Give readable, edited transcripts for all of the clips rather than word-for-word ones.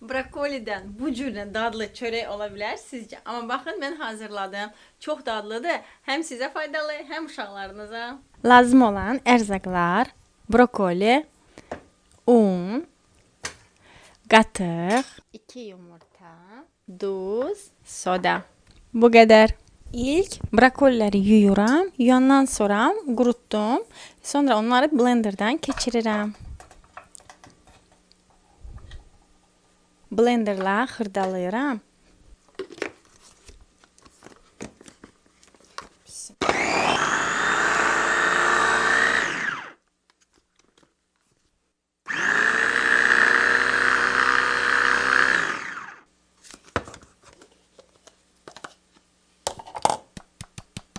Brokoliden bu cürlə dadlı çörək ola bilər sizcə? Amma baxın, mən hazırladım. Çox dadlıdır. Həm sizə faydalı, həm uşaqlarınıza. Lazım olan ərzaqlar: brokoli, un, qatıq, 2 yumurta, duz, soda. Bu qədər. İlk brokoliləri yuyuram. Yuyandan sonra qurutdum. Sonra onları blenderdan keçirirəm. Blenderla xırdalayıram.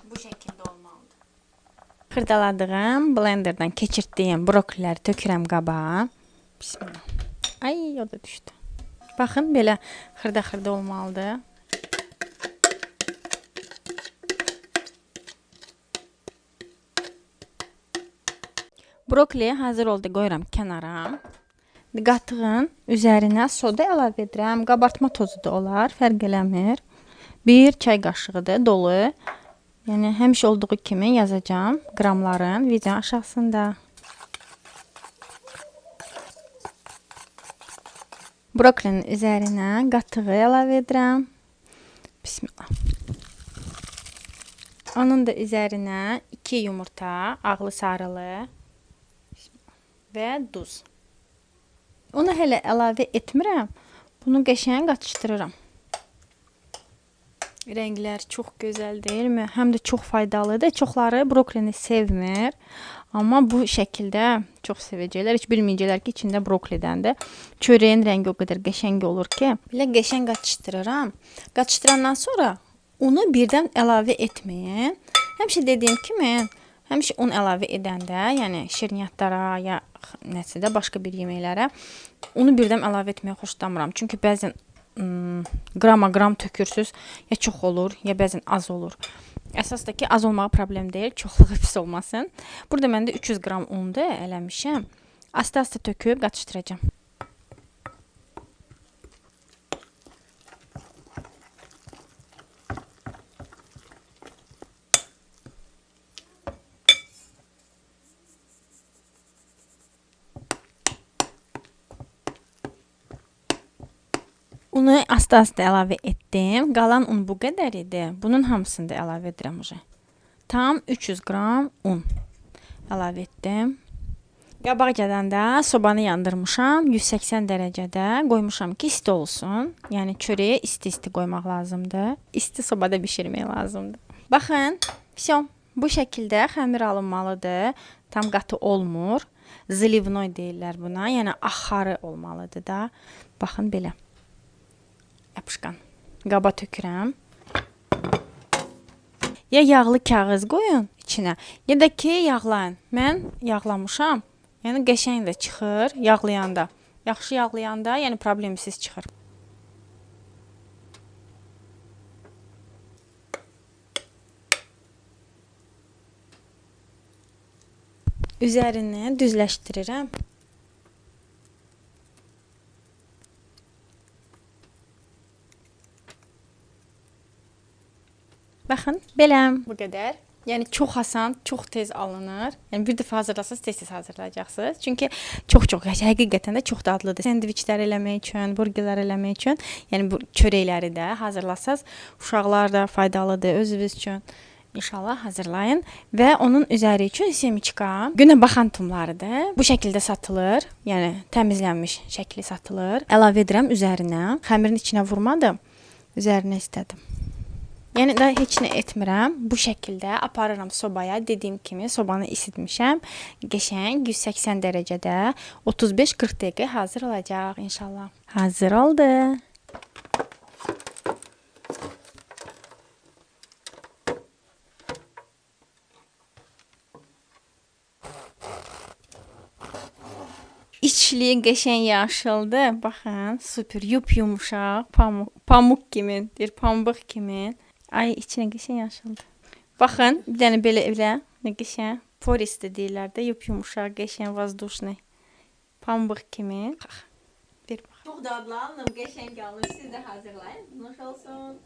Bu şəkildə olmalıdır. Xırdaladığım, blenderdan keçirtdiyim brokoliləri tökürəm qaba. Bismillah. Ay, o da düşdü. Baxın, belə xırda-xırda olmalıdır. Brokoli hazır oldu, qoyuram kənara. Qatığın üzərinə soda əlavə edirəm. Qabartma tozu da olar, fərq eləmir. 1 çay qaşığıdır, dolu. Yəni həmişə olduğu kimi yazacağam qramların videonun aşağısında. Brokolinin üzərinə qatığı əlavə edirəm. Bismillah. Onun da üzərinə 2 yumurta, ağlı sarılı və duz. Onu hələ əlavə etmirəm. Bunu qəşəng qatışdırıram. Rənglər çox gözəl deyilmi? Həm də çox faydalıdır. Çoxları brokolini sevmir. Amma bu şəkildə çox sevəcəklər. Heç bilməyəcəklər ki, içində brokolidəndir. Çörəyin rəngi o qədər qəşəng olur ki, belə qəşəng qatışdırıram. Qatışdırandan sonra unu birdən əlavə etməyin. Həmişə dediyim kimi, həmişə un əlavə edəndə, yəni şirniyyatlara ya nəsə də başqa bir yeməklərə unu birdən əlavə etməyə xoşlamıram. Çünki bəzən qrama-qram tökürsüz, ya çox olur, ya bəzən az olur. Əsas da ki, az olmağı problem deyil, çoxluğu pis olmasın. Burada məndə 300 qram undur, eləmişəm. Asta-asta töküb qatışdıracağam. Unu asta-asta əlavə etdim. Qalan un bu qədər idi. Bunun hamısını da əlavə edirəm uca. Tam 300 qram un əlavə etdim. Qabaqcadan da sobanı yandırmışam. 180 dərəcədə qoymuşam ki, isti olsun. Yəni çörəyə isti-isti qoymaq lazımdır. İsti sobada bişirmək lazımdır. Baxın, bu şəkildə xəmir alınmalıdır. Tam qatı olmur. Zlivnoy deyirlər buna. Yəni axarı olmalıdır da. Baxın belə. Yapışqan. Qaba tökürəm. Ya yağlı kağız qoyun içinə, ya da ki yağlayın. Mən yağlamışam. Yəni qəşəng də çıxır yağlayanda. Yaxşı yağlayanda, yəni problemsiz çıxır. Üzərini düzləşdirirəm. Baxın, beləm. Bu qədər. Yəni çox asan, çox tez alınır. Yəni bir dəfə hazırlasanız tez-tez hazırlayacaqsınız. Çünki çox həqiqətən də çox dadlıdır. Sendviçlər eləmək üçün, burgerlər eləmək üçün, yəni bu çörəkləri də hazırlasanız uşaqlar da faydalıdır özünüz üçün. İnşallah hazırlayın və onun üzəri üçün semiçka, günə baxan tumlarıdır. Bu şəkildə satılır. Yəni təmizlənmiş şəkli satılır. Əlavə edirəm üzərinə. Xəmirin içinə vurmadım. Üzərinə istədim. Yəni da heç nə etmirəm. Bu şəkildə aparıram sobaya. Dediyim kimi sobanı isitmişəm. Qəşəng 180 dərəcədə 35-40 dəqiqə hazır olacaq inşallah. Hazır oldu. İçli qəşəng yaşıldı. Baxın, super yumuşaq, pamuk kimi, pambıq kimi. Ay, içinə qəşəng yaşıldı. Baxın, bir dənə belə nə qəşəng, porist deyirlər də, yumuşaq, qəşəng, vazdushni. Pambıq kimi. Bir bax. Çox dadlı alınır, qəşəng alınır. Siz də hazırlayın. Nuş olsun.